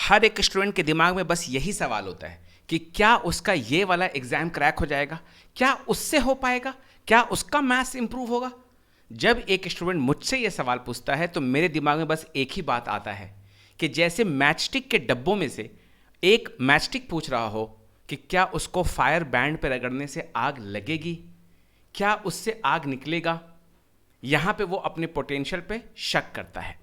हर एक स्टूडेंट के दिमाग में बस यही सवाल होता है कि क्या उसका ये वाला एग्जाम क्रैक हो जाएगा, क्या उससे हो पाएगा, क्या उसका मैथ्स इंप्रूव होगा। जब एक स्टूडेंट मुझसे ये सवाल पूछता है तो मेरे दिमाग में बस एक ही बात आता है कि जैसे मैचस्टिक के डब्बों में से एक मैचस्टिक पूछ रहा हो कि क्या उसको फायर बैंड पर रगड़ने से आग लगेगी, क्या उससे आग निकलेगा। यहां पे वो अपने पोटेंशियल पे शक करता है।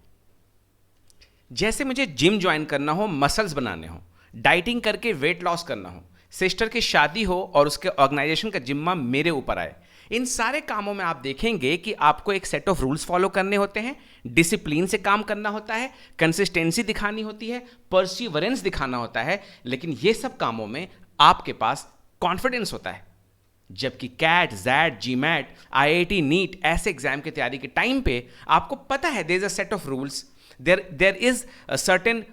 जैसे मुझे जिम ज्वाइन करना हो, मसल्स बनाने हो, डाइटिंग करके वेट लॉस करना हो, सिस्टर की शादी हो और उसके ऑर्गेनाइजेशन का जिम्मा मेरे ऊपर आए, इन सारे कामों में आप देखेंगे कि आपको एक सेट ऑफ रूल्स फॉलो करने होते हैं, डिसिप्लिन से काम करना होता है, कंसिस्टेंसी दिखानी होती है, परसिवरेंस दिखाना होता है। लेकिन ये सब कामों में आपके पास कॉन्फिडेंस होता है। जबकि CAT, XAT, GMAT, IIT, NEET ऐसे एग्जाम की तैयारी के टाइम पे आपको पता है there is a set of rules, there is a certain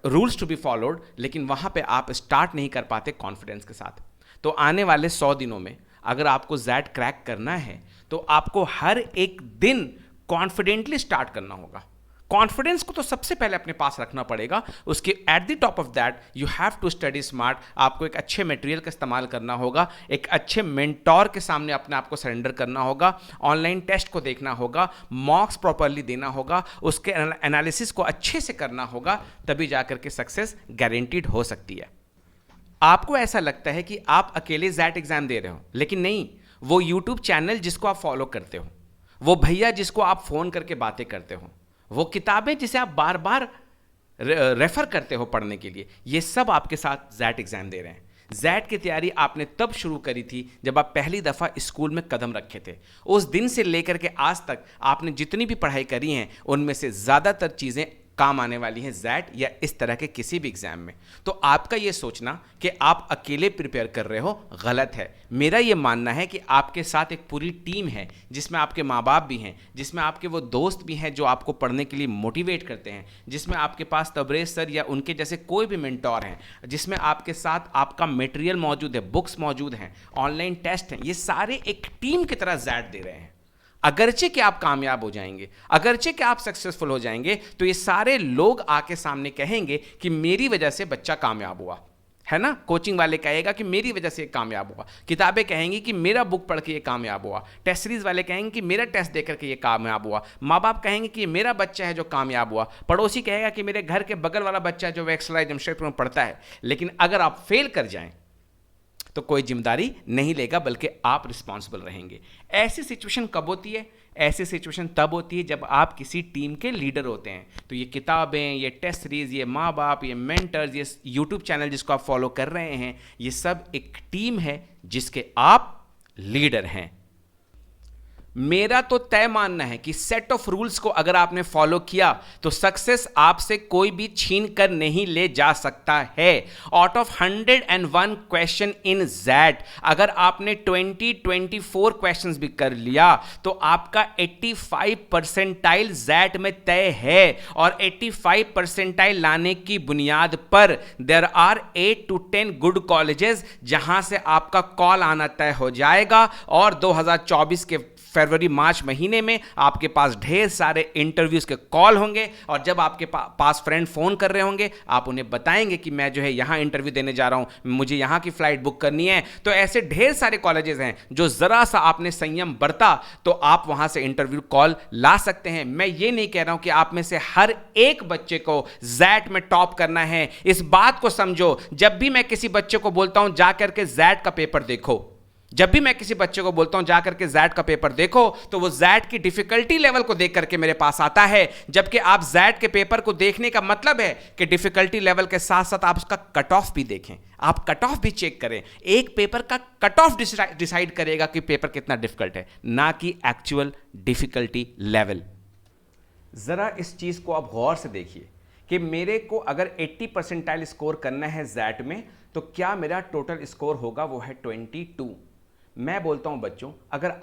rules to be followed, लेकिन वहां पे आप स्टार्ट नहीं कर पाते कॉन्फिडेंस के साथ। तो आने वाले 100 दिनों में अगर आपको जैट क्रैक करना है तो आपको हर एक दिन कॉन्फिडेंटली स्टार्ट करना होगा। कॉन्फिडेंस को तो सबसे पहले अपने पास रखना पड़ेगा। उसके at the top of that you have to study smart. आपको एक अच्छे मटेरियल का इस्तेमाल करना होगा, एक अच्छे मेंटोर के सामने अपने आप को सरेंडर करना होगा, ऑनलाइन टेस्ट को देखना होगा, मॉक्स प्रॉपरली देना होगा, उसके एनालिसिस को अच्छे से करना होगा, तभी जाकर के सक्सेस गारंटीड हो सकती है। आपको ऐसा लगता है कि आप अकेले जैट एग्जाम दे रहे हो, लेकिन नहीं, वो यूट्यूब चैनल जिसको आप फॉलो करते हो, वो भैया जिसको आप फोन करके बातें करते हो, वो किताबें जिसे आप बार बार रेफर करते हो पढ़ने के लिए, ये सब आपके साथ जैट एग्जाम दे रहे हैं। जैट की तैयारी आपने तब शुरू करी थी जब आप पहली दफ़ा स्कूल में कदम रखे थे। उस दिन से लेकर के आज तक आपने जितनी भी पढ़ाई करी हैं उनमें से ज़्यादातर चीज़ें काम आने वाली हैं जैट या इस तरह के किसी भी एग्जाम में। तो आपका ये सोचना कि आप अकेले प्रिपेयर कर रहे हो गलत है। मेरा ये मानना है कि आपके साथ एक पूरी टीम है जिसमें आपके माँ बाप भी हैं, जिसमें आपके वो दोस्त भी हैं जो आपको पढ़ने के लिए मोटिवेट करते हैं, जिसमें आपके पास तबरेज सर या उनके जैसे कोई भी मेंटोर हैं, जिसमें आपके साथ आपका मटेरियल मौजूद है, बुक्स मौजूद हैं, ऑनलाइन टेस्ट हैं। ये सारे एक टीम की तरह जैट दे रहे हैं। अगरचे कि आप कामयाब हो जाएंगे, अगरचे कि आप सक्सेसफुल हो जाएंगे, तो ये सारे लोग आके सामने कहेंगे कि मेरी वजह से बच्चा कामयाब हुआ, है ना। कोचिंग वाले कहेगा कि मेरी वजह से ये कामयाब हुआ, किताबें कहेंगी कि मेरा बुक पढ़ के ये कामयाब हुआ, टेस्ट सीरीज वाले कहेंगे कि मेरा टेस्ट देख करके ये कामयाब हुआ, माँ बाप कहेंगे कि ये मेरा बच्चा है जो कामयाब हुआ, पड़ोसी कहेगा कि मेरे घर के बगल वाला बच्चा है जो एक्सरसाइज जमशेदपुर में पढ़ता है। लेकिन अगर आप फेल कर जाएं तो कोई जिम्मेदारी नहीं लेगा, बल्कि आप रिस्पॉन्सिबल रहेंगे। ऐसी सिचुएशन कब होती है? ऐसी सिचुएशन तब होती है जब आप किसी टीम के लीडर होते हैं। तो ये किताबें, ये टेस्ट सीरीज, ये माँ बाप, ये मेंटर्स, ये यूट्यूब चैनल जिसको आप फॉलो कर रहे हैं, ये सब एक टीम है जिसके आप लीडर हैं। मेरा तो तय मानना है कि सेट ऑफ रूल्स को अगर आपने फॉलो किया तो सक्सेस आपसे कोई भी छीन कर नहीं ले जा सकता है। Out of 101 question in XAT अगर आपने 24 क्वेश्चंस भी कर लिया तो आपका 85 परसेंटाइल जैट में तय है। और 85 परसेंटाइल लाने की बुनियाद पर there are 8 to 10 good colleges जहां से आपका कॉल आना तय हो जाएगा। और 2024 के फरवरी मार्च महीने में आपके पास ढेर सारे इंटरव्यूज के कॉल होंगे। और जब आपके पास फ्रेंड फोन कर रहे होंगे, आप उन्हें बताएंगे कि मैं जो है यहां इंटरव्यू देने जा रहा हूं, मुझे यहां की फ्लाइट बुक करनी है। तो ऐसे ढेर सारे कॉलेजेस हैं जो जरा सा आपने संयम बरता तो आप वहां से इंटरव्यू कॉल ला सकते हैं। मैं ये नहीं कह रहा हूं कि आप में से हर एक बच्चे को जैट में टॉप करना है। इस बात को समझो, जब भी मैं किसी बच्चे को बोलता हूं जाकर के जैट का पेपर देखो, जब भी मैं किसी बच्चे को बोलता हूं जाकर के जैट का पेपर देखो, तो वो जैट की डिफिकल्टी लेवल को देख करके मेरे पास आता है। जबकि आप जैट के पेपर को देखने का मतलब है कि डिफिकल्टी लेवल के साथ साथ आप उसका कट ऑफ भी देखें, आप कट ऑफ भी चेक करें। एक पेपर का कट ऑफ डिसाइड करेगा कि पेपर कितना डिफिकल्ट है, ना कि एक्चुअल डिफिकल्टी लेवल। जरा इस चीज को आप गौर से देखिए कि मेरे को अगर 80 परसेंटाइल स्कोर करना है जैट में, तो क्या मेरा टोटल स्कोर होगा, वो है 22। मैं बोलता हूं बच्चों, अगर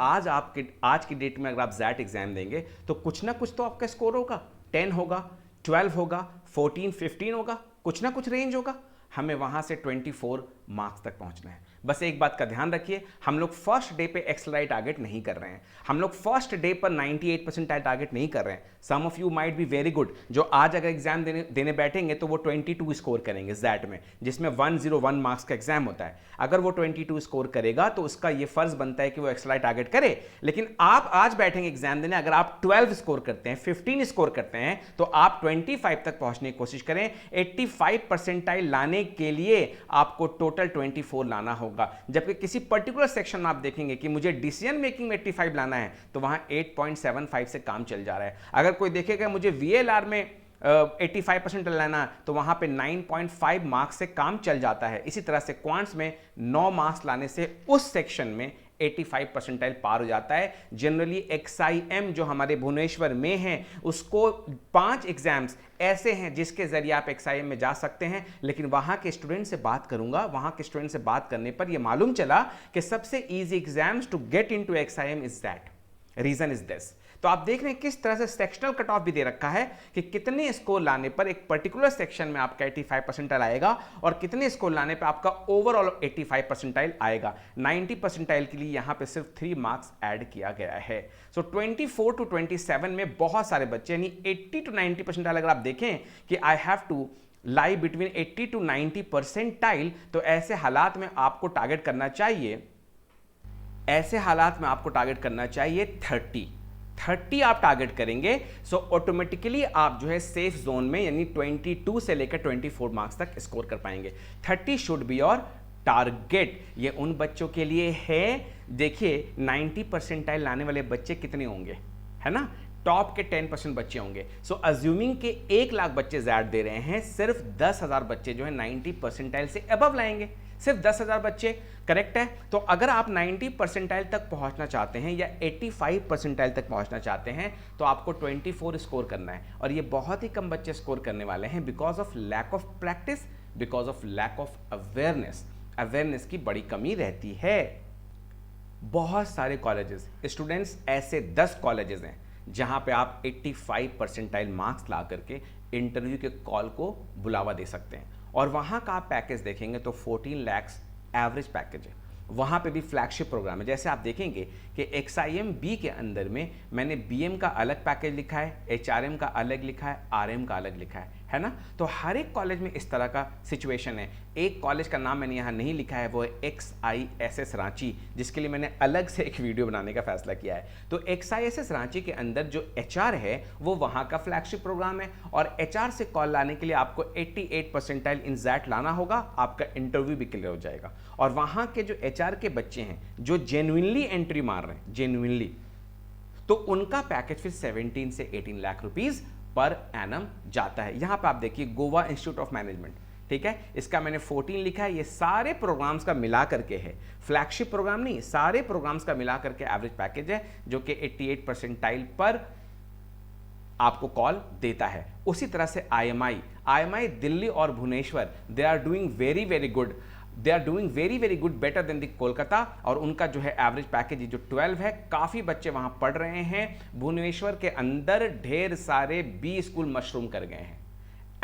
आज की डेट में अगर आप जैट एग्जाम देंगे तो कुछ ना कुछ तो आपका स्कोर होगा, 10 होगा, 12 होगा, 14, 15 होगा, कुछ ना कुछ रेंज होगा। हमें वहां से 24 मार्क्स तक पहुंचना है। बस एक बात का ध्यान रखिए, हम लोग फर्स्ट डे पे एक्सेलराइट टारगेट नहीं कर रहे हैं, हम लोग फर्स्ट डे पर 98 परसेंटाइल टारगेट नहीं कर रहे हैं। Some of you might be very good, जो आज अगर एग्जाम देने बैठेंगे तो वो 22 स्कोर करेंगे ज़ैट में, जिसमें 101 मार्क्स का एग्जाम होता है। अगर वो 22 स्कोर करेगा तो उसका ये फर्ज बनता है कि वो एक्सेलराइट टारगेट करे। लेकिन आप आज बैठेंगे एग्जाम देने, अगर आप 12 स्कोर करते हैं, 15 स्कोर करते हैं, तो आप 25 तक पहुंचने की कोशिश करें। 85 परसेंटाइल लाने के लिए आपको टोटल 24 लाना होगा। जबकि किसी पर्टिकुलर सेक्शन में आप देखेंगे कि मुझे डिसीजन मेकिंग में 85 लाना है, तो वहां 8.75 से काम चल जा रहा है। अगर कोई देखेगा मुझे VLR में 85% लाना, तो वहां पे 9.5 मार्क्स से काम चल जाता है। इसी तरह से क्वांट्स में 9 मार्क्स लाने से उस सेक्शन में 85 परसेंटाइल पार हो जाता है। जनरली XIM जो हमारे भुवनेश्वर में है, उसको 5 एग्जाम्स ऐसे हैं जिसके जरिए आप XIM में जा सकते हैं। लेकिन वहां के स्टूडेंट से बात करूंगा, वहां के स्टूडेंट से बात करने पर यह मालूम चला कि सबसे easy exams to get into XIM is that. Reason is this. तो आप देख रहे हैं किस तरह से सेक्शनल कट ऑफ भी दे रखा है कि कितने स्कोर लाने पर एक पर्टिकुलर सेक्शन में आपका 85 परसेंटाइल आएगा और कितने स्कोर लाने पर आपका ओवरऑल 85 परसेंटाइल आएगा। 90 परसेंटाइल के लिए यहां पे सिर्फ 3 मार्क्स ऐड किया गया है। सो 24 to 27 में बहुत सारे बच्चे, यानी 80 to 90 परसेंटाइल अगर आप देखें कि I have to lie between 80 to 90 percentile, तो ऐसे हालात में आपको टारगेट करना चाहिए, ऐसे हालात में आपको टारगेट करना चाहिए 30 आप टारगेट करेंगे। सो ऑटोमेटिकली आप जो है सेफ जोन में, यानी 22 से लेकर 24 मार्क्स तक स्कोर कर पाएंगे। 30 शुड बी योर टारगेट। ये उन बच्चों के लिए है, देखिए 90 परसेंटाइल लाने वाले बच्चे कितने होंगे, है ना, टॉप के 10% बच्चे होंगे। सो अज्यूमिंग के 1 लाख बच्चे ज़ैड दे रहे हैं, सिर्फ 10,000 बच्चे जो है 90 परसेंटाइल से अबव लाएंगे, सिर्फ 10,000 बच्चे। करेक्ट है। तो अगर आप 90 परसेंटाइल तक पहुंचना चाहते हैं या 85 परसेंटाइल तक पहुंचना चाहते हैं, तो आपको 24 स्कोर करना है। और ये बहुत ही कम बच्चे स्कोर करने वाले हैं, because of lack of practice, because of lack of awareness. Awareness की बड़ी कमी रहती है। बहुत सारे कॉलेजेस, स्टूडेंट्स, ऐसे 10 कॉलेजेस हैं जहां पे आप 85 परसेंटाइल मार्क्स ला करके इंटरव्यू के कॉल को बुलावा दे सकते हैं। और वहां का आप पैकेज देखेंगे तो 14 लाख एवरेज पैकेज है। वहाँ पे भी फ्लैगशिप प्रोग्राम है। जैसे आप देखेंगे कि XIM B के अंदर में मैंने BM का अलग पैकेज लिखा है, HRM का अलग लिखा है, RM का अलग लिखा है ना। तो हर एक कॉलेज में इस तरह का सिचुएशन है। एक कॉलेज का नाम मैंने यहाँ नहीं लिखा है, वो है XISS रांची, जिसके लिए मैंने अलग से एक वीडियो बनाने का फैसला किया है। तो XISS रांची के अंदर जो HR है वो वहाँ का फ्लैगशिप प्रोग्राम है, और HR से कॉल लाने के लिए आपको 88 परसेंटाइल इन ज़ैट लाना होगा, आपका इंटरव्यू भी क्लियर हो जाएगा। और वहाँ के जो HR के बच्चे हैं जो जेन्युइनली एंट्री मार रहे हैं, जेन्युइनली, तो उनका पैकेज फिर 17 से 18 लाख रुपीस पर एनम जाता है। यहां पे आप देखिए गोवा इंस्टीट्यूट ऑफ मैनेजमेंट, ठीक है, इसका मैंने 14 लिखा है। ये सारे प्रोग्राम्स का मिला करके है, फ्लैगशिप प्रोग्राम नहीं, सारे प्रोग्राम्स का मिला करके एवरेज पैकेज है, जो कि 88 परसेंटाइल पर आपको कॉल देता है। उसी तरह से IMI दिल्ली और Bhubaneswar, they are doing very very good, they are doing very very good, better than the Kolkata. और उनका जो है एवरेज पैकेज जो 12 है, काफ़ी बच्चे वहाँ पढ़ रहे हैं। भुवनेश्वर के अंदर ढेर सारे B स्कूल मशरूम कर गए हैं।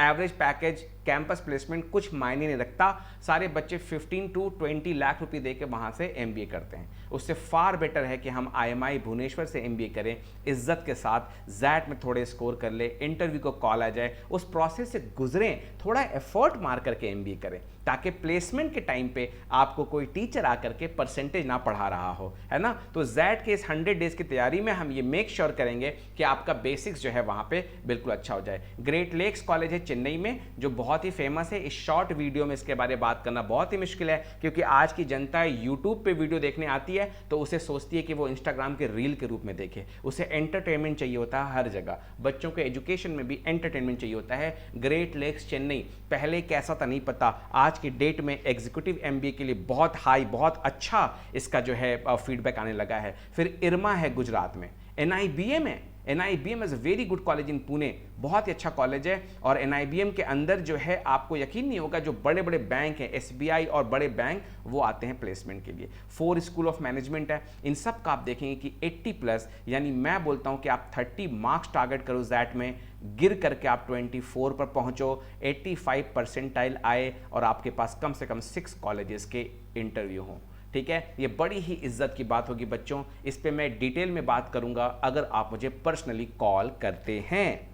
एवरेज पैकेज, कैंपस प्लेसमेंट कुछ मायने नहीं रखता। सारे बच्चे 15 to 20 लाख रुपए दे के वहाँ से MBA करते हैं। उससे फार बेटर है कि हम IMI भुवनेश्वर से MBA करें, इज्जत के साथ, ज़ैट में थोड़े स्कोर कर ले, इंटरव्यू को कॉल आ जाए, उस प्रोसेस से गुजरें, थोड़ा एफर्ट मार करके MBA करें, ताकि प्लेसमेंट के टाइम पे आपको कोई टीचर आकर के परसेंटेज ना पढ़ा रहा हो, है ना। तो ज़ैट के इस 100 डेज की तैयारी में हम ये मेक श्योर करेंगे कि आपका बेसिक्स जो है वहाँ पे बिल्कुल अच्छा हो जाए। ग्रेट लेक्स कॉलेज है चेन्नई में, जो बहुत ही फेमस है। इस शॉर्ट वीडियो में इसके बारे में बात करना बहुत ही मुश्किल है, क्योंकि आज की जनता यूट्यूब पे वीडियो देखने आती है तो उसे सोचती है कि वो इंस्टाग्राम के रील के रूप में देखे। उसे एंटरटेनमेंट चाहिए होता है हर जगह। बच्चों के एजुकेशन में भी एंटरटेनमेंट चाहिए होता है। ग्रेट लेक्स चेन्नई पहले कैसा था नहीं पता, आज की डेट में एग्जीक्यूटिव MBA के लिए बहुत हाई, बहुत अच्छा इसका जो है फीडबैक आने लगा है। फिर इरमा है गुजरात में, NIBM है, NIBM is a very good college in Pune, बहुत ही अच्छा कॉलेज है। और NIBM के अंदर जो है आपको यकीन नहीं होगा, जो बड़े बड़े बैंक हैं, SBI और बड़े बैंक, वो आते हैं प्लेसमेंट के लिए। 4 स्कूल ऑफ मैनेजमेंट है, इन सब का आप देखेंगे कि 80+, यानी मैं बोलता हूँ कि आप 30 मार्क्स टारगेट करो ज़ैट में, गिर करके आप 24 पर पहुँचो, 85 परसेंटाइल आए और आपके पास कम से कम 6 कॉलेजेस के इंटरव्यू हों। ठीक है, ये बड़ी ही इज्जत की बात होगी बच्चों, इस पे मैं डिटेल में बात करूंगा अगर आप मुझे पर्सनली कॉल करते हैं।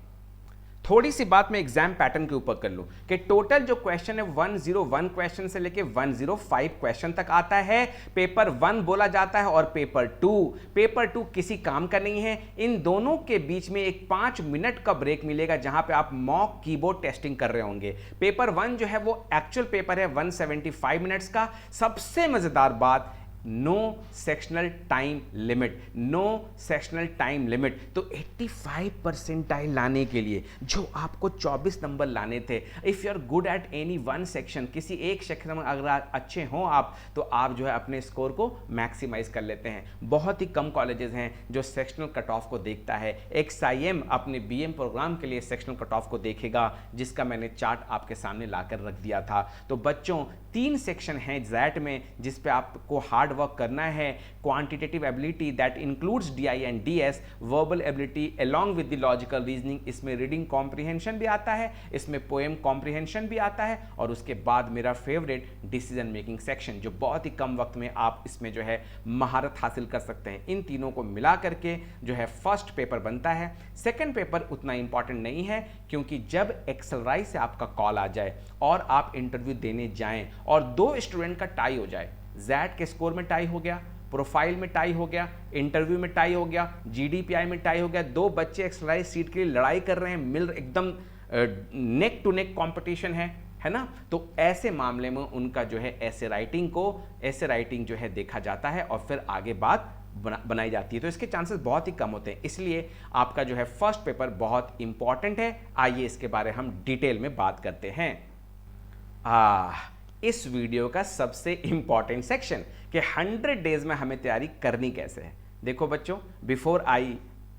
थोड़ी सी बात मैं एग्जाम पैटर्न के ऊपर कर लूं कि टोटल जो क्वेश्चन है 101 क्वेश्चन से लेके 105 क्वेश्चन तक आता है। पेपर 1 बोला जाता है और पेपर 2 किसी काम का नहीं है। इन दोनों के बीच में एक 5 मिनट का ब्रेक मिलेगा जहां पे आप मॉक कीबोर्ड टेस्टिंग कर रहे होंगे। पेपर 1 जो है वो एक्चुअल पेपर है 175 मिनट्स का। सबसे मजेदार बात, no sectional time limit, no sectional time limit. तो 85 परसेंटाइल लाने के लिए जो आपको 24 नंबर लाने थे, if you are good at any one section, किसी एक सेक्शन में अगर अच्छे हों आप, तो आप जो है अपने स्कोर को मैक्सिमाइज कर लेते हैं। बहुत ही कम कॉलेजेस हैं जो सेक्शनल कट ऑफ को देखता है। XIM अपने BM प्रोग्राम के लिए सेक्शनल कट ऑफ को देखेगा, जिसका मैंने चार्ट आपके सामने लाकर रख दिया था। तो बच्चों 3 सेक्शन हैं ज़ैट में जिस पे आपको हार्ड वर्क करना है। Quantitative ability that includes DI and DS, verbal ability along with the logical reasoning, इसमें रीडिंग कॉम्प्रिहेंशन भी आता है, इसमें पोएम कॉम्प्रिहेंशन भी आता है, और उसके बाद मेरा फेवरेट डिसीजन मेकिंग सेक्शन, जो बहुत ही कम वक्त में आप इसमें जो है महारत हासिल कर सकते हैं। इन तीनों को मिला करके जो है फर्स्ट पेपर बनता है। सेकेंड पेपर उतना इंपॉर्टेंट नहीं है, क्योंकि जब एक्सेलराइज से आपका कॉल आ जाए और आप इंटरव्यू देने जाएं और 2 स्टूडेंट का टाई हो जाए, ज़ैट के स्कोर में टाई हो गया, प्रोफाइल में टाई हो गया, इंटरव्यू में टाई हो गया, GDPI में टाई हो गया, 2 बच्चे एक्सेलराइज सीट के लिए लड़ाई कर रहे हैं, एकदम नेक टू नेक कंपटीशन है ना। तो ऐसे मामले में उनका जो है ऐसे राइटिंग जो है देखा जाता है और फिर आगे बात बनाई जाती है। तो इसके चांसेस बहुत ही कम होते हैं, इसलिए आपका जो है फर्स्ट पेपर बहुत इंपॉर्टेंट है। आइए इसके बारे हम डिटेल में बात करते हैं। इस वीडियो का सबसे इंपॉर्टेंट सेक्शन कि 100 डेज में हमें तैयारी करनी कैसे है। देखो बच्चों, before I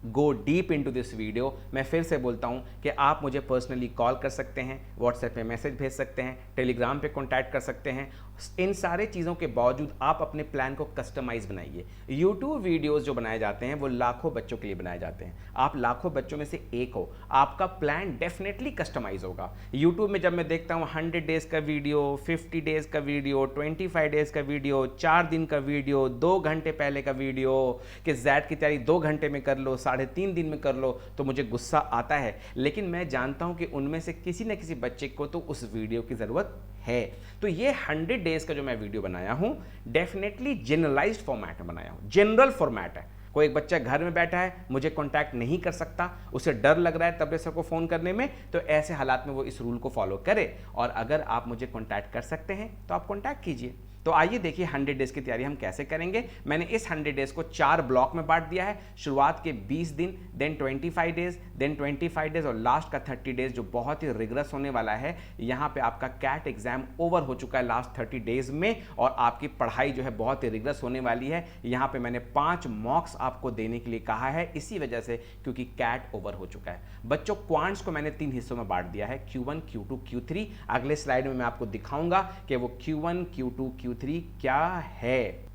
go deep into this video, मैं फिर से बोलता हूं कि आप मुझे पर्सनली कॉल कर सकते हैं, व्हाट्सएप पे मैसेज भेज सकते हैं, टेलीग्राम पे कांटेक्ट कर सकते हैं। इन सारे चीज़ों के बावजूद आप अपने प्लान को कस्टमाइज बनाइए। यूट्यूब वीडियोस जो बनाए जाते हैं वो लाखों बच्चों के लिए बनाए जाते हैं। आप लाखों बच्चों में से एक हो, आपका प्लान डेफिनेटली कस्टमाइज होगा। यूट्यूब में जब मैं देखता हूँ 100 डेज का वीडियो, 50 डेज का वीडियो, 25 डेज का वीडियो, 4 दिन का वीडियो, 2 घंटे पहले का वीडियो, कि ज़ैट की तैयारी 2 घंटे में कर लो, 3.5 दिन में कर लो, तो मुझे गुस्सा आता है। लेकिन मैं जानता हूँ कि उनमें से किसी न किसी बच्चे को तो उस वीडियो की ज़रूरत है। तो ये 100 डेज का जो मैं वीडियो बनाया हूं, डेफिनेटली जनरलाइज्ड फॉर्मेट में बनाया हूं, जनरल फॉर्मेट है। कोई एक बच्चा घर में बैठा है, मुझे कांटेक्ट नहीं कर सकता, उसे डर लग रहा है तबरेसर को फ़ोन करने में, तो ऐसे हालात में वो इस रूल को फॉलो करे। और अगर आप मुझे कांटेक्ट कर सकते हैं तो आप कांटेक्ट कीजिए। तो आइए देखिए 100 डेज की तैयारी हम कैसे करेंगे। मैंने इस 100 डेज को 4 ब्लॉक में बांट दिया है। शुरुआत के 20 दिन, देन 25 डेज, देन 25 डेज और लास्ट का 30 डेज जो बहुत ही रिगरस होने वाला है। यहाँ पे आपका कैट एग्जाम ओवर हो चुका है लास्ट 30 डेज में, और आपकी पढ़ाई जो है बहुत ही रिगरस होने वाली है। यहाँ पे मैंने 5 मॉक्स आपको देने के लिए कहा है, इसी वजह से क्योंकि कैट ओवर हो चुका है। बच्चों, क्वांट्स को मैंने 3 हिस्सों में बांट दिया है, Q1, Q2, Q3। अगले स्लाइड में मैं आपको दिखाऊंगा कि वो Q1, Q2, Q3 क्या है।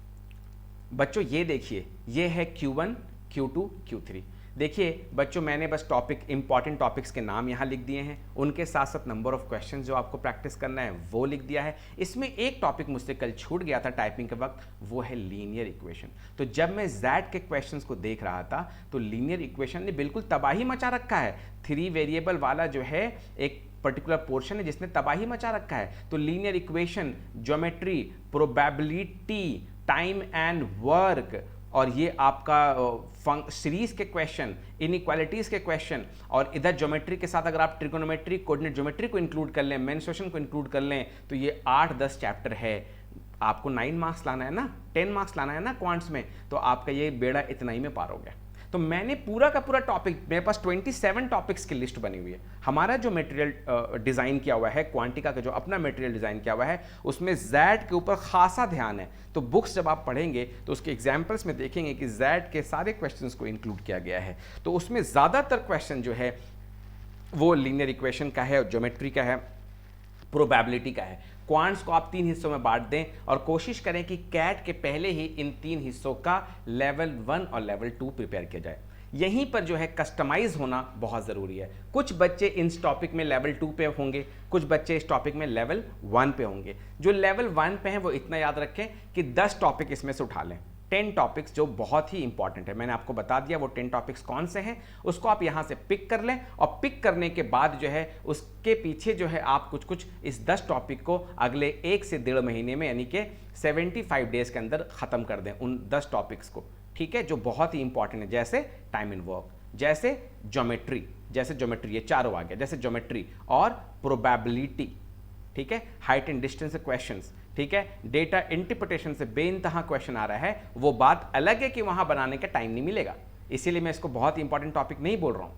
बच्चों ये देखिए, ये है Q1, Q2, Q3। देखिए बच्चों, मैंने बस इंपॉर्टेंट टॉपिक्स के नाम यहाँ लिख दिए हैं, उनके साथ साथ नंबर ऑफ क्वेश्चंस जो आपको प्रैक्टिस करना है वो लिख दिया है। इसमें एक टॉपिक मुझसे कल छूट गया था टाइपिंग के वक्त, वो है लीनियर इक्वेशन। तो जब मैं ज़ैट के क्वेश्चंस को देख रहा था तो लीनियर इक्वेशन ने बिल्कुल तबाही मचा रखा है। 3 वेरिएबल वाला जो है एक पर्टिकुलर पोर्शन है जिसने तबाही मचा रखा है। तो linear equation, geometry, probability, time and work, और ये आपका सीरीज के क्वेश्चन, इनइक्वालिटीज के क्वेश्चन, और इधर ज्योमेट्री के साथ अगर आप ट्रिगोनोमेट्री, कोऑर्डिनेट ज्योमेट्री को इंक्लूड कर लें, मेंस्ट्रुएशन को इंक्लूड कर लें, तो ये 8-10 चैप्टर है। आपको 9 मार्क्स लाना है ना, 10 मार्क्स लाना है ना क्वांट्स में, तो आपका ये बेड़ा इतना ही में पार हो गया। तो मैंने पूरा का पूरा टॉपिक, मेरे पास 27 टॉपिक्स की लिस्ट बनी हुई है। हमारा जो मटेरियल डिज़ाइन किया हुआ है, क्वांटिका का जो अपना मटेरियल डिज़ाइन किया हुआ है, उसमें Z के ऊपर खासा ध्यान है। तो बुक्स जब आप पढ़ेंगे तो उसके एग्जाम्पल्स में देखेंगे कि Z के सारे क्वेश्चंस को इंक्लूड किया गया है। तो उसमें ज़्यादातर क्वेश्चन जो है वो लीनियर इक्वेशन का है, ज्योमेट्री का है, प्रोबेबिलिटी का है। क्वांट्स को आप 3 हिस्सों में बांट दें और कोशिश करें कि कैट के पहले ही इन 3 हिस्सों का लेवल 1 और लेवल 2 प्रिपेयर किया जाए। यहीं पर जो है कस्टमाइज होना बहुत ज़रूरी है। कुछ बच्चे इस टॉपिक में लेवल 2 पे होंगे, कुछ बच्चे इस टॉपिक में लेवल 1 पे होंगे। जो लेवल 1 पे हैं वो इतना याद रखें कि 10 टॉपिक इसमें से उठा लें, 10 टॉपिक्स जो बहुत ही इंपॉर्टेंट है। मैंने आपको बता दिया वो 10 टॉपिक्स कौन से हैं, उसको आप यहाँ से पिक कर लें और पिक करने के बाद जो है उसके पीछे जो है आप कुछ कुछ इस 10 टॉपिक को अगले 1 से 1.5 महीने में यानी कि 75 डेज के अंदर ख़त्म कर दें उन 10 टॉपिक्स को, ठीक है, जो बहुत ही इंपॉर्टेंट है। जैसे टाइम एंड वर्क, जैसे ज्योमेट्री, ये चारों आ गया, जैसे ज्योमेट्री और प्रोबेबिलिटी, ठीक है, हाइट एंड डिस्टेंस क्वेश्चंस, ठीक है, डेटा इंटरप्रिटेशन से बेइंतहा क्वेश्चन आ रहा है, वो बात अलग है कि वहां बनाने का टाइम नहीं मिलेगा, इसीलिए मैं इसको बहुत इंपॉर्टेंट टॉपिक नहीं बोल रहा हूं,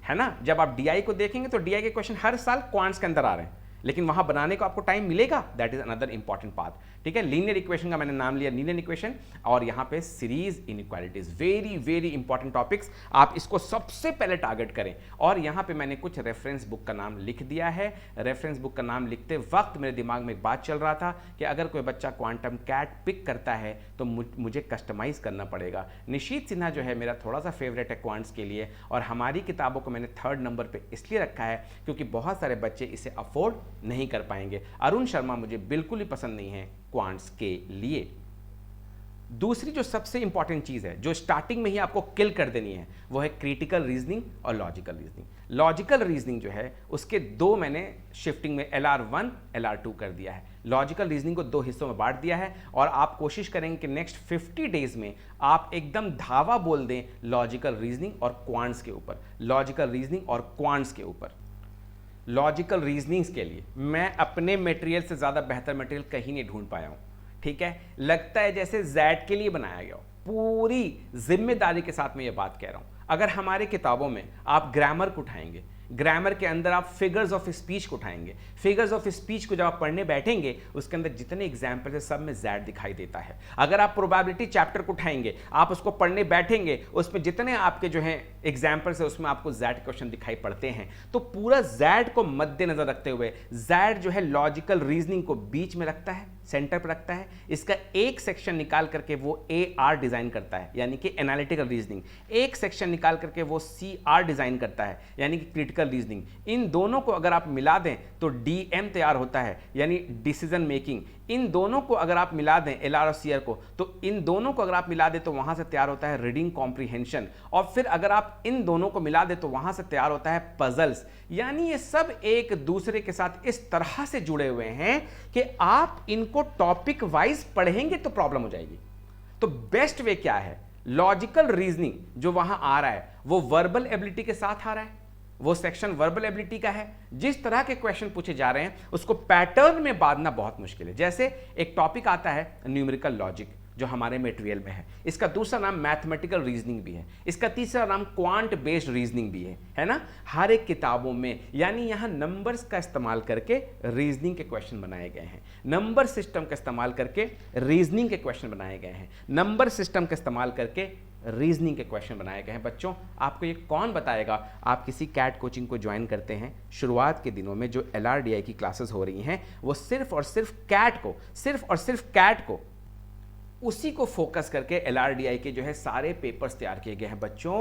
है ना। जब आप डीआई को देखेंगे तो डीआई के क्वेश्चन हर साल क्वांट्स के अंदर आ रहे हैं, लेकिन वहां बनाने को आपको टाइम मिलेगा, that is another important part, ठीक है। लीनियर इक्वेशन का मैंने नाम लिया, लीनियर इक्वेशन, और यहां पे series inequalities, very very important topics, आप इसको सबसे पहले टारगेट करें। और यहां पे मैंने कुछ रेफरेंस बुक का नाम लिख दिया है। रेफरेंस बुक का नाम लिखते वक्त मेरे दिमाग में एक बात चल रहा था कि अगर कोई बच्चा क्वांटम कैट पिक करता है तो मुझे कस्टमाइज करना पड़ेगा। निशीत सिन्हा जो है मेरा थोड़ा सा फेवरेट है क्वांट्स के लिए, और हमारी किताबों को मैंने 3rd नंबर पे इसलिए रखा है क्योंकि बहुत सारे बच्चे इसे अफोर्ड नहीं कर पाएंगे। अरुण शर्मा मुझे बिल्कुल ही पसंद नहीं है क्वांट्स के लिए। दूसरी जो सबसे इंपॉर्टेंट चीज है जो स्टार्टिंग में ही आपको किल कर देनी है वो है क्रिटिकल रीजनिंग और लॉजिकल रीजनिंग। लॉजिकल रीजनिंग जो है उसके 2 मैंने शिफ्टिंग में LR1 LR2 कर दिया है। लॉजिकल रीजनिंग को 2 हिस्सों में बांट दिया है और आप कोशिश करेंगे कि नेक्स्ट 50 डेज में आप एकदम धावा बोल दें लॉजिकल रीजनिंग और क्वांट्स के ऊपर, लॉजिकल रीजनिंग और क्वांट्स के ऊपर। लॉजिकल रीजनिंग्स के लिए मैं अपने मटेरियल से ज़्यादा बेहतर मटेरियल कहीं नहीं ढूंढ पाया हूँ, ठीक है। लगता है जैसे Z के लिए बनाया गया हो, पूरी जिम्मेदारी के साथ मैं ये बात कह रहा हूँ। अगर हमारे किताबों में आप ग्रामर को उठाएंगे, ग्रामर के अंदर आप फिगर्स ऑफ स्पीच को उठाएंगे, फिगर्स ऑफ स्पीच को जब आप पढ़ने बैठेंगे उसके अंदर जितने एग्जाम्पल है सब में Z दिखाई देता है। अगर आप प्रोबेबिलिटी चैप्टर को उठाएंगे, आप उसको पढ़ने बैठेंगे, उसमें जितने आपके जो हैं एग्जाम्पल्स है उसमें आपको Z क्वेश्चन दिखाई पड़ते हैं। तो पूरा Z को मद्देनजर रखते हुए Z जो है लॉजिकल रीजनिंग को बीच में रखता है, सेंटर पर रखता है। इसका एक सेक्शन निकाल करके वो AR डिजाइन करता है यानी कि एनालिटिकल रीजनिंग, एक सेक्शन निकाल करके वो CR डिजाइन करता है यानी कि क्रिटिकल रीजनिंग। इन दोनों को अगर आप मिला दें तो DM तैयार होता है यानी डिसीजन मेकिंग। इन दोनों को अगर आप मिला दें LR और CR को, तो इन दोनों को अगर आप मिला दें तो वहां से तैयार होता है रीडिंग कॉम्प्रीहेंशन, और फिर अगर आप इन दोनों को मिला दें तो वहां से तैयार होता है पजल्स। यानी ये सब एक दूसरे के साथ इस तरह से जुड़े हुए हैं कि आप इनको टॉपिक वाइज पढ़ेंगे तो प्रॉब्लम हो जाएगी। तो बेस्ट वे क्या है, लॉजिकल रीजनिंग जो वहां आ रहा है वो वर्बल एबिलिटी के साथ आ रहा है, वो सेक्शन वर्बल एबिलिटी का है। जिस तरह के क्वेश्चन पूछे जा रहे हैं उसको पैटर्न में बांधना बहुत मुश्किल है। जैसे एक टॉपिक आता है न्यूमेरिकल लॉजिक जो हमारे मटेरियल में है, इसका दूसरा नाम मैथमेटिकल रीजनिंग भी है, इसका तीसरा नाम क्वांट बेस्ड रीजनिंग भी है ना। हर एक किताबों में यानी यहां नंबर्स का इस्तेमाल करके रीजनिंग के क्वेश्चन बनाए गए हैं, नंबर सिस्टम का इस्तेमाल करके रीजनिंग के क्वेश्चन बनाए गए हैं, नंबर सिस्टम का इस्तेमाल करके रीजनिंग के क्वेश्चन बनाए गए हैं। बच्चों आपको ये कौन बताएगा, आप किसी कैट कोचिंग को ज्वाइन करते हैं, शुरुआत के दिनों में जो LRDI की क्लासेस हो रही हैं वो सिर्फ और सिर्फ कैट को उसी को फोकस करके LRDI के जो है सारे पेपर्स तैयार किए गए हैं। बच्चों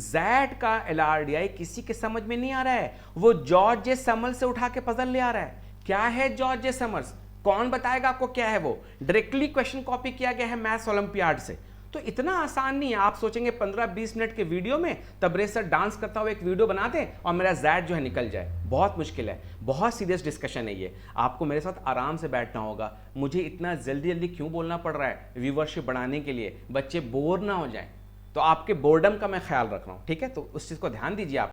Z का LRDI किसी के समझ में नहीं आ रहा है, वो जॉर्ज जे समर्स से उठा के पजल ले आ रहा है। क्या है जॉर्ज जे समर्स, कौन बताएगा आपको क्या है वो? डायरेक्टली क्वेश्चन कॉपी किया गया है मैथ्स ओलंपियाड से। तो इतना आसान नहीं है। आप सोचेंगे 15-20 मिनट के वीडियो में तबरेज डांस करता हुआ एक वीडियो बना दें और मेरा Z जो है निकल जाए, बहुत मुश्किल है, बहुत सीरियस डिस्कशन है ये। आपको मेरे साथ आराम से बैठना होगा। मुझे इतना जल्दी जल्दी क्यों बोलना पड़ रहा है? व्यूवरशिप बढ़ाने के लिए, बच्चे बोर ना हो जाए, तो आपके बोर्डम का मैं ख्याल रख रहा हूँ, ठीक है। तो उस चीज़ को ध्यान दीजिए। आप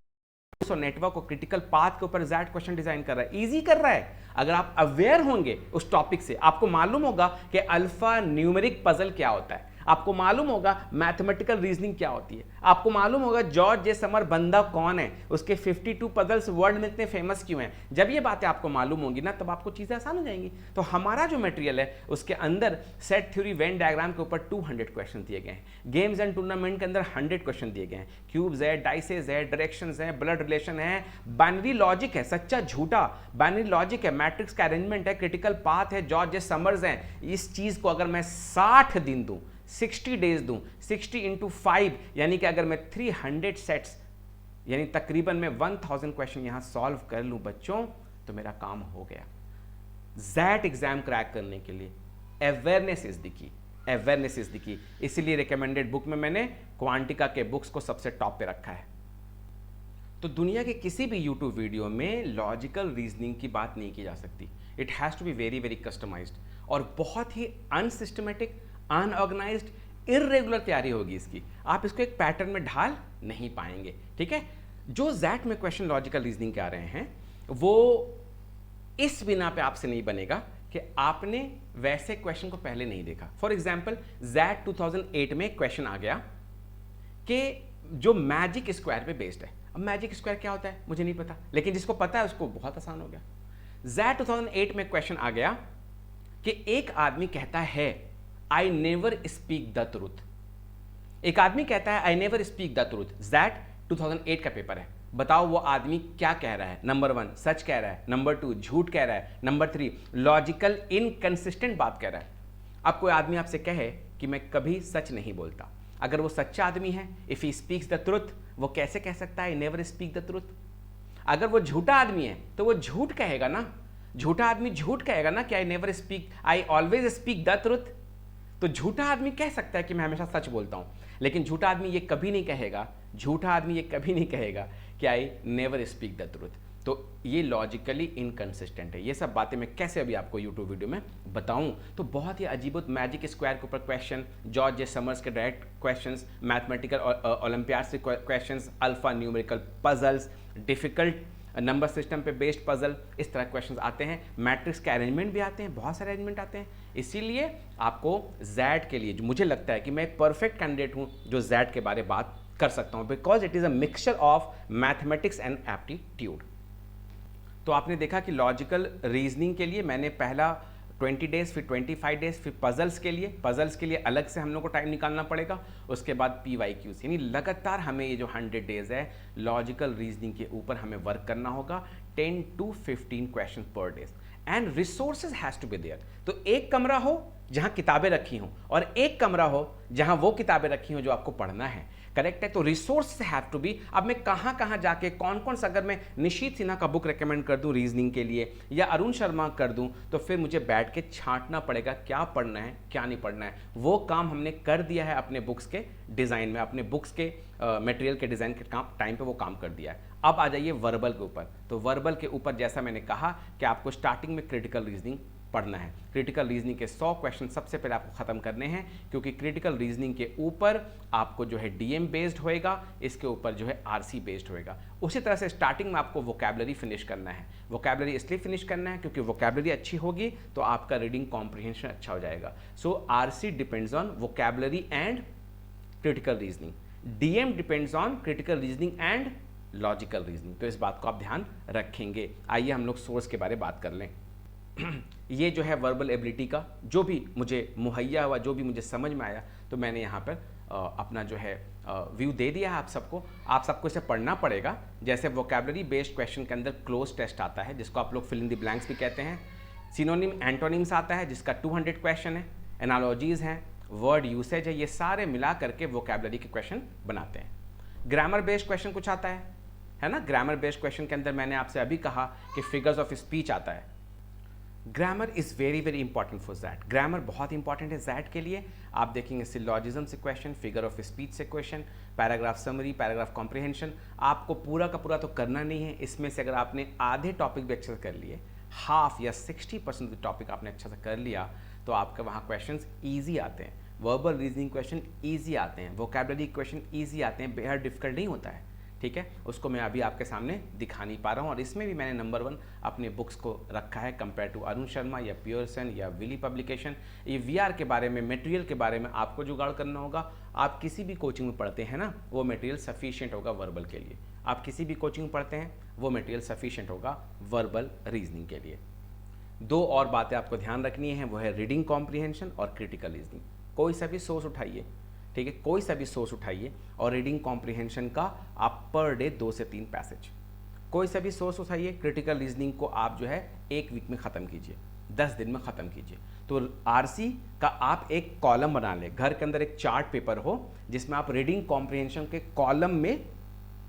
नेटवर्क को क्रिटिकल पाथ के ऊपर Z क्वेश्चन डिजाइन कर रहा है, इजी कर रहा है। अगर आप अवेयर होंगे उस टॉपिक से, आपको मालूम होगा कि अल्फा न्यूमेरिक पजल क्या होता है। आपको मालूम होगा मैथमेटिकल रीजनिंग क्या होती है, आपको मालूम होगा जॉर्ज जे समर बंदा कौन है, उसके 52 पजल्स वर्ल्ड में इतने फेमस क्यों हैं। जब ये बातें आपको मालूम होंगी ना तब आपको चीज़ें आसान हो जाएंगी। तो हमारा जो मटेरियल है उसके अंदर सेट थ्योरी वेन डायग्राम के ऊपर 200 क्वेश्चन दिए गए हैं, गेम्स एंड टूर्नामेंट के अंदर 100 क्वेश्चन दिए गए हैं, क्यूब्स है, डाइसेस है, डायरेक्शंस है, ब्लड रिलेशन है, बाइनरी लॉजिक है, सच्चा झूठा बाइनरी लॉजिक है, मैट्रिक्स का अरेंजमेंट है, क्रिटिकल पाथ है, जॉर्ज जे समर्स हैं। इस चीज़ को अगर मैं 60 दिन दूं, 60 डेज दूं, 60 इंटू 5 यानी कि अगर मैं 300 सेट्स यानी तकरीबन मैं 1000 क्वेश्चन यहां सॉल्व कर लूं बच्चों, तो मेरा काम हो गया। ज़ैट एग्जाम क्रैक करने के लिए awareness is the key, awareness is the key. इसीलिए रिकमेंडेड बुक में मैंने क्वांटिका के बुक्स को सबसे टॉप पे रखा है। तो दुनिया के किसी भी यूट्यूब वीडियो में लॉजिकल रीजनिंग की बात नहीं की जा सकती। It has to be very very customised और बहुत ही अनसिस्टमेटिक, अनऑर्गेनाइज्ड, इररेगुलर तैयारी होगी इसकी। आप इसको एक पैटर्न में ढाल नहीं पाएंगे, ठीक है। जो ज़ैट में क्वेश्चन लॉजिकल रीजनिंग के आ रहे हैं वो इस बिना पे आपसे नहीं बनेगा कि आपने वैसे क्वेश्चन को पहले नहीं देखा। फॉर एग्जाम्पल ज़ैट 2008 में क्वेश्चन आ गया कि जो मैजिक स्क्वायर पे बेस्ड है। अब मैजिक स्क्वायर क्या होता है मुझे नहीं पता, लेकिन जिसको पता है उसको बहुत आसान हो गया। ज़ैट 2008 में क्वेश्चन आ गया कि एक आदमी कहता है I never speak the truth. एक आदमी कहता है I never speak the truth. XAT 2008 का पेपर है। बताओ वो आदमी क्या कह रहा है। नंबर 1 सच कह रहा है, नंबर 2 झूठ कह रहा है, नंबर 3 लॉजिकल इनकंसिस्टेंट बात कह रहा है। अब कोई आदमी आपसे कहे कि मैं कभी सच नहीं बोलता, अगर वो सच्चा आदमी है, if he speaks the truth, वो कैसे कह सकता है नेवर स्पीक द ट्रुथ। अगर वो झूठा आदमी है तो वो झूठ कहेगा ना, झूठा आदमी झूठ कहेगा ना कि आई never speak, I always speak the truth. तो झूठा आदमी कह सकता है कि मैं हमेशा सच बोलता हूं, लेकिन झूठा आदमी ये कभी नहीं कहेगा, झूठा आदमी ये कभी नहीं कहेगा कि आई नेवर स्पीक द ट्रुथ। तो ये लॉजिकली इनकंसिस्टेंट है। ये सब बातें मैं कैसे अभी आपको यूट्यूब वीडियो में बताऊं। तो बहुत ही अजीब मैजिक स्क्वायर के ऊपर क्वेश्चन, जॉर्ज जे समर्स के डायरेक्ट क्वेश्चंस, मैथमेटिकल ओलंपियाड से questions, alpha numerical puzzles, difficult number system पे बेस्ड पजल, इस तरह क्वेश्चंस आते हैं। मैट्रिक्स के अरेंजमेंट भी आते हैं, बहुत सारे अरेंजमेंट आते हैं। इसीलिए आपको ज़ैट के लिए जो मुझे लगता है कि मैं एक परफेक्ट कैंडिडेट हूँ जो ज़ैट के बारे में बात कर सकता हूँ, because it is a mixture of mathematics and aptitude. तो आपने देखा कि लॉजिकल रीजनिंग के लिए मैंने पहला 20 डेज, फिर 25 डेज, फिर पजल्स के लिए अलग से हम लोग को टाइम निकालना पड़ेगा। उसके बाद PYQs, यानी लगातार हमें ये जो 100 डेज है लॉजिकल रीजनिंग के ऊपर हमें वर्क करना होगा। 10 to 15 question per days and resources has to be there. तो एक कमरा हो जहां किताबें रखी हों और एक कमरा हो जहां वो किताबें रखी हों जो आपको पढ़ना है, करेक्ट है। तो रिसोर्स हैव टू बी। अब मैं कहाँ जाके कौन कौन सा, अगर मैं निशीथ सिन्हा का बुक रेकमेंड कर दूं रीजनिंग के लिए या अरुण शर्मा कर दूं, तो फिर मुझे बैठ के छांटना पड़ेगा क्या पढ़ना है क्या नहीं पढ़ना है। वो काम हमने कर दिया है अपने बुक्स के डिज़ाइन में, अपने बुक्स के मटेरियल के डिज़ाइन के टाइम पे वो काम कर दिया है। अब आ जाइए वर्बल के ऊपर। तो वर्बल के ऊपर जैसा मैंने कहा कि आपको स्टार्टिंग में क्रिटिकल रीजनिंग पढ़ना है। क्रिटिकल रीजनिंग के 100 क्वेश्चन सबसे पहले आपको खत्म करने हैं, क्योंकि क्रिटिकल रीजनिंग के ऊपर आपको जो है DM बेस्ड होएगा, इसके ऊपर जो है RC बेस्ड होएगा। उसी तरह से स्टार्टिंग में आपको वोकैबुलरी फिनिश करना है। वोकैबुलरी इसलिए फिनिश करना है क्योंकि वोकैबुलरी अच्छी होगी तो आपका रीडिंग कॉम्प्रिहेंशन अच्छा हो जाएगा। सो RC depends on vocabulary and critical reasoning, DM depends on critical reasoning and logical reasoning. तो इस बात को आप ध्यान रखेंगे। आइए हम लोग सोर्स के बारे में बात कर लें। ये जो है वर्बल एबिलिटी का जो भी मुझे मुहैया हुआ, जो भी मुझे समझ में आया, तो मैंने यहाँ पर अपना जो है व्यू दे दिया है आप सबको। आप सबको इसे पढ़ना पड़ेगा। जैसे वोकैबुलरी बेस्ड क्वेश्चन के अंदर क्लोज टेस्ट आता है, जिसको आप लोग फिल इन द ब्लैंक्स भी कहते हैं। सिनोनिम एंटोनिम्स आता है जिसका 200 क्वेश्चन है। एनालॉजीज हैं, वर्ड यूसेज है, ये सारे मिला करके वोकैबुलरी के क्वेश्चन बनाते हैं। ग्रामर बेस्ड क्वेश्चन कुछ आता है ना। ग्रामर बेस्ड क्वेश्चन के अंदर मैंने आपसे अभी कहा कि फिगर्स ऑफ स्पीच आता है। Grammar is very very important for XAT. Grammar बहुत इंपॉर्टेंट है ज़ैट के लिए। आप देखेंगे सिलॉजिज्म से क्वेश्चन, फिगर ऑफ स्पीच से question, paragraph summary, paragraph comprehension. आपको पूरा का पूरा तो करना नहीं है। इसमें से अगर आपने आधे टॉपिक भी अच्छे से कर लिए, हाफ या 60% टॉपिक आपने अच्छे से कर लिया, तो आपके वहाँ क्वेश्चन ईजी आते हैं। वर्बल रीजनिंग क्वेश्चन ईजी आते हैं, वोकैबुलरी क्वेश्चन ईजी आते हैं, बेहद डिफिकल्ट नहीं होता है। ठीक है, उसको मैं अभी आपके सामने दिखा नहीं पा रहा हूँ, और इसमें भी मैंने नंबर 1 अपने बुक्स को रखा है कंपेयर टू अरुण शर्मा या पियर्सन या विली पब्लिकेशन। ये वीआर के बारे में, मटेरियल के बारे में आपको जुगाड़ करना होगा। आप किसी भी कोचिंग में पढ़ते हैं ना, वो मटेरियल सफिशिएंट होगा वर्बल के लिए। आप किसी भी कोचिंग में पढ़ते हैं, वो मटेरियल सफिशिएंट होगा वर्बल रीजनिंग के लिए। 2 और बातें आपको ध्यान रखनी है, वो है रीडिंग कॉम्प्रिहेंशन और क्रिटिकल रीजनिंग। कोई सा भी सोर्स उठाइए, ठीक है, कोई सा भी सोर्स उठाइए और रीडिंग कॉम्प्रिहेंशन का आप पर डे 2 से 3 पैसेज, कोई सा भी सोर्स उठाइए। क्रिटिकल रीजनिंग को आप जो है 1 वीक में ख़त्म कीजिए, 10 दिन में ख़त्म कीजिए। तो आरसी का आप एक कॉलम बना लें, घर के अंदर एक चार्ट पेपर हो जिसमें आप रीडिंग कॉम्प्रिहेंशन के कॉलम में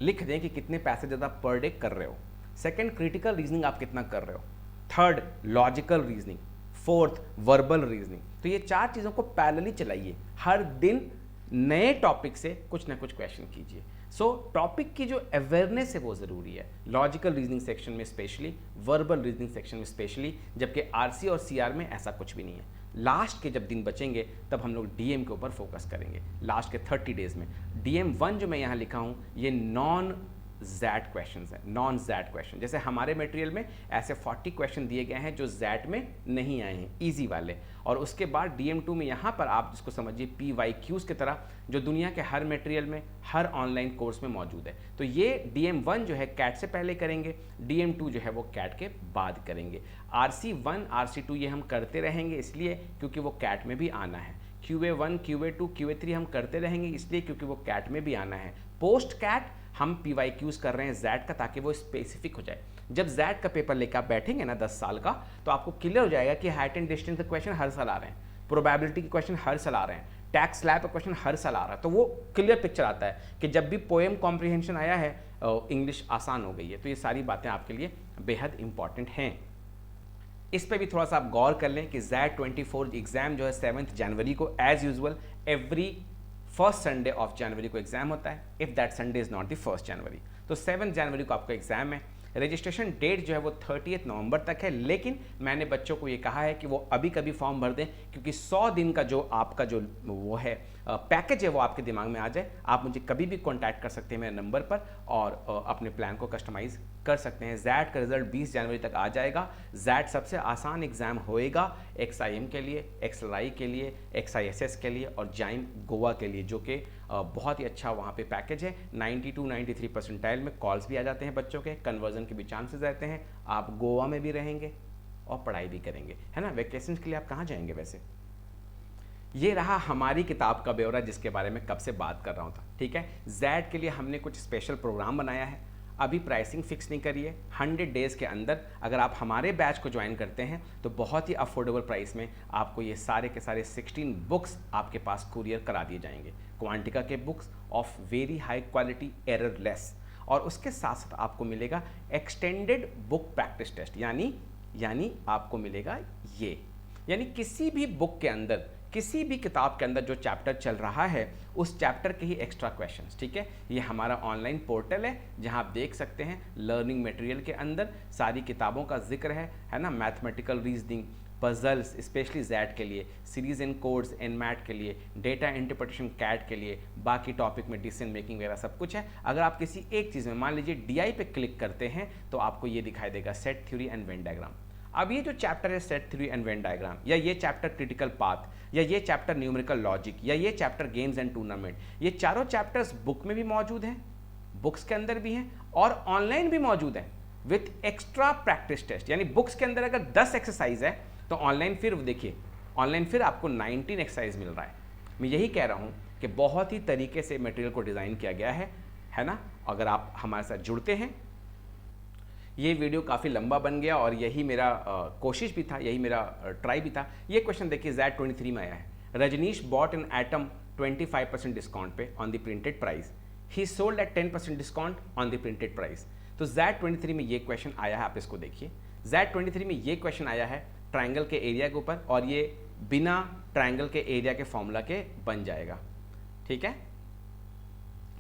लिख दें कि कितने पैसेज आप पर डे कर रहे हो। सेकेंड, क्रिटिकल रीजनिंग आप कितना कर रहे हो। Third, logical reasoning. Fourth, verbal reasoning. तो ये 4 चीज़ों को पैरेलली चलाइए, हर दिन नए टॉपिक से कुछ ना कुछ क्वेश्चन कीजिए। सो टॉपिक की जो अवेयरनेस है वो ज़रूरी है, लॉजिकल रीजनिंग सेक्शन में स्पेशली, वर्बल रीजनिंग सेक्शन में स्पेशली, जबकि आरसी और सीआर में ऐसा कुछ भी नहीं है। लास्ट के जब दिन बचेंगे तब हम लोग डीएम के ऊपर फोकस करेंगे, लास्ट के 30 डेज में। डीएम 1 जो मैं यहाँ लिखा हूँ, ये नॉन जैट क्वेश्चन है, नॉन जैट क्वेश्चन। जैसे हमारे मटेरियल में ऐसे 40 क्वेश्चन दिए गए हैं जो जैट में नहीं आए हैं, इजी वाले। और उसके बाद DM2 में यहाँ पर आप जिसको समझिए PYQs की तरह, जो दुनिया के हर मटेरियल में, हर ऑनलाइन कोर्स में मौजूद है। तो ये DM1 जो है कैट से पहले करेंगे, DM2 जो है वो कैट के बाद करेंगे। RC1 RC2 ये हम करते रहेंगे इसलिए क्योंकि वो कैट में भी आना है। QA1 QA2 QA3 हम करते रहेंगे इसलिए क्योंकि वो कैट में भी आना है। पोस्ट कैट हम PYQs कर रहे हैं जैट का, ताकि वो स्पेसिफिक हो जाए। जब जैट का पेपर लेकर आप बैठेंगे ना 10 साल का, तो आपको क्लियर हो जाएगा कि हाइट एंड डिस्टेंस के क्वेश्चन हर साल आ रहे हैं, प्रोबेबिलिटी के क्वेश्चन हर साल आ रहे हैं, टैक्स स्लैब का क्वेश्चन हर साल आ रहा है। तो वो क्लियर पिक्चर आता है कि जब भी पोएम कॉम्प्रिहेंशन आया है, इंग्लिश आसान हो गई है। तो ये सारी बातें आपके लिए बेहद इंपॉर्टेंट हैं। इस पे भी थोड़ा सा आप गौर कर लें कि जैट 24 एग्जाम जो है 7 जनवरी को as usual every first Sunday of January को एग्जाम होता है, if that Sunday is not the 1 January. तो 7 जनवरी को आपका एग्जाम है। रजिस्ट्रेशन डेट जो है वो 30 नवंबर तक है, लेकिन मैंने बच्चों को ये कहा है कि वो अभी कभी फॉर्म भर दें, क्योंकि 100 दिन का जो आपका जो वो है पैकेज है वो आपके दिमाग में आ जाए। आप मुझे कभी भी कॉन्टैक्ट कर सकते हैं मेरे नंबर पर और अपने प्लान को कस्टमाइज़ कर सकते हैं। जैट का रिजल्ट 20 जनवरी तक आ जाएगा। जैट सबसे आसान एग्जाम होएगा XIM के लिए, XLI के लिए, XISS के लिए और जाइम गोवा के लिए, जो कि बहुत ही अच्छा वहाँ पे पैकेज है। 92-93 परसेंटाइल में कॉल्स भी आ जाते हैं बच्चों के, कन्वर्जन के भी चांसेस रहते हैं। आप गोवा में भी रहेंगे और पढ़ाई भी करेंगे, है ना। वेकेशन के लिए आप कहाँ जाएंगे वैसे। ये रहा हमारी किताब का ब्यौरा जिसके बारे में कब से बात कर रहा हूँ था, ठीक है। जैट के लिए हमने कुछ स्पेशल प्रोग्राम बनाया है। अभी प्राइसिंग फिक्स नहीं करिए, 100 डेज़ के अंदर अगर आप हमारे बैच को ज्वाइन करते हैं तो बहुत ही अफोर्डेबल प्राइस में आपको ये सारे के सारे 16 बुक्स आपके पास कुरियर करा दिए जाएंगे। क्वांटिका के books of very high quality, errorless, और उसके साथ साथ आपको मिलेगा एक्सटेंडेड बुक प्रैक्टिस टेस्ट, यानी आपको मिलेगा ये, यानी किसी भी बुक के अंदर, किसी भी किताब के अंदर जो चैप्टर चल रहा है उस चैप्टर के ही एक्स्ट्रा क्वेश्चंस, ठीक है। ये हमारा ऑनलाइन पोर्टल है जहां आप देख सकते हैं लर्निंग मटेरियल के अंदर सारी किताबों का जिक्र है ना। Mathematical reasoning, puzzles specially XAT के लिए, सीरीज एंड कोड्स एनमैट के लिए, डेटा इंटरप्रिटेशन कैट के लिए, बाकी टॉपिक में डिसीजन मेकिंग वगैरह सब कुछ है। अगर आप किसी एक चीज़ में मान लीजिए DI पे क्लिक करते हैं तो आपको ये दिखाई देगा set theory and Venn diagram. अब ये जो चैप्टर है set theory and Venn diagram, या ये चैप्टर क्रिटिकल पाथ, या ये चैप्टर न्यूमेरिकल लॉजिक, या ये चैप्टर गेम्स एंड टूर्नामेंट, ये चारों चैप्टर्स बुक में भी मौजूद हैं, बुक्स के अंदर भी हैं और ऑनलाइन भी मौजूद हैं विथ एक्स्ट्रा प्रैक्टिस टेस्ट। यानी बुक्स के अंदर अगर 10 एक्सरसाइज है तो ऑनलाइन फिर देखिए, ऑनलाइन फिर आपको 19 एक्सरसाइज मिल रहा है। मैं यही कह रहा हूँ कि बहुत ही तरीके से मटेरियल को डिज़ाइन किया गया है ना। अगर आप हमारे साथ जुड़ते हैं, ये वीडियो काफ़ी लंबा बन गया और यही मेरा कोशिश भी था, यही मेरा ट्राई भी था। ये क्वेश्चन देखिए जैट 23 में आया है। Rajneesh bought an item 25% discount पे on the printed price, he sold at 10% discount on the printed price. तो जैट 23 में ये क्वेश्चन आया है, आप इसको देखिए। जैट 23 में ये क्वेश्चन आया है ट्राइंगल के एरिया के ऊपर, और ये बिना ट्राइंगल के एरिया के फॉर्मूला के बन जाएगा, ठीक है।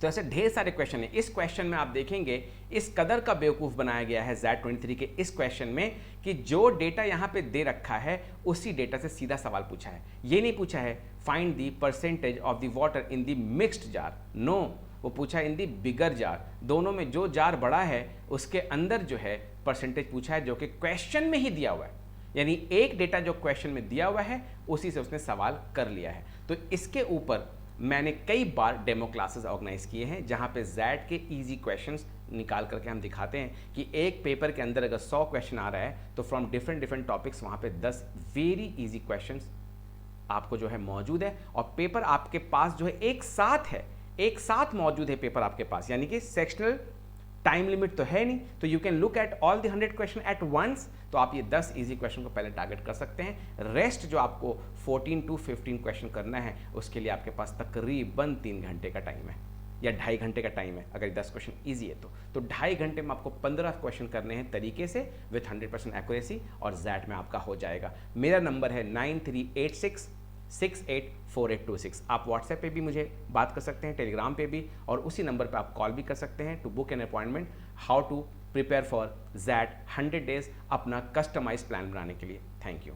तो ऐसे ढेर सारे क्वेश्चन हैं। इस क्वेश्चन में आप देखेंगे इस कदर का बेवकूफ़ बनाया गया है जैट 23 के इस क्वेश्चन में कि जो डेटा यहाँ पे दे रखा है उसी डेटा से सीधा सवाल पूछा है। ये नहीं पूछा है find the percentage of the water in the mixed jar, no, वो पूछा इन दी बिगर जार, दोनों में जो जार बड़ा है उसके अंदर जो है परसेंटेज पूछा है, जो कि क्वेश्चन में ही दिया हुआ है, यानी एक डेटा जो क्वेश्चन में दिया हुआ है उसी से उसने सवाल कर लिया है। तो इसके ऊपर मैंने कई बार डेमो क्लासेस ऑर्गेनाइज किए हैं जहां पे जैड के इजी क्वेश्चंस निकाल करके हम दिखाते हैं कि एक पेपर के अंदर अगर 100 क्वेश्चन आ रहा है तो फ्रॉम डिफरेंट टॉपिक्स वहां पे 10 वेरी इजी क्वेश्चंस आपको जो है मौजूद है, और पेपर आपके पास जो है एक साथ मौजूद है पेपर आपके पास, यानी कि सेक्शनल टाइम लिमिट तो है नहीं, तो you can look at all the 100 question at once. तो आप ये 10 इजी क्वेश्चन को पहले टारगेट कर सकते हैं। रेस्ट जो आपको 14 to 15 क्वेश्चन करना है उसके लिए आपके पास तकरीबन 3 घंटे का टाइम है या 2.5 घंटे का टाइम है, अगर 10 क्वेश्चन ईजी है तो 2.5 घंटे में आपको 15 क्वेश्चन करने हैं तरीके से विथ 100% एक्यूरेसी, और जैट में आपका हो जाएगा। मेरा नंबर है 9386684826। आप व्हाट्सएप पे भी मुझे बात कर सकते हैं, टेलीग्राम पे भी, और उसी नंबर पे आप कॉल भी कर सकते हैं to book an appointment how to prepare for XAT 100 days अपना कस्टमाइज प्लान बनाने के लिए। Thank you.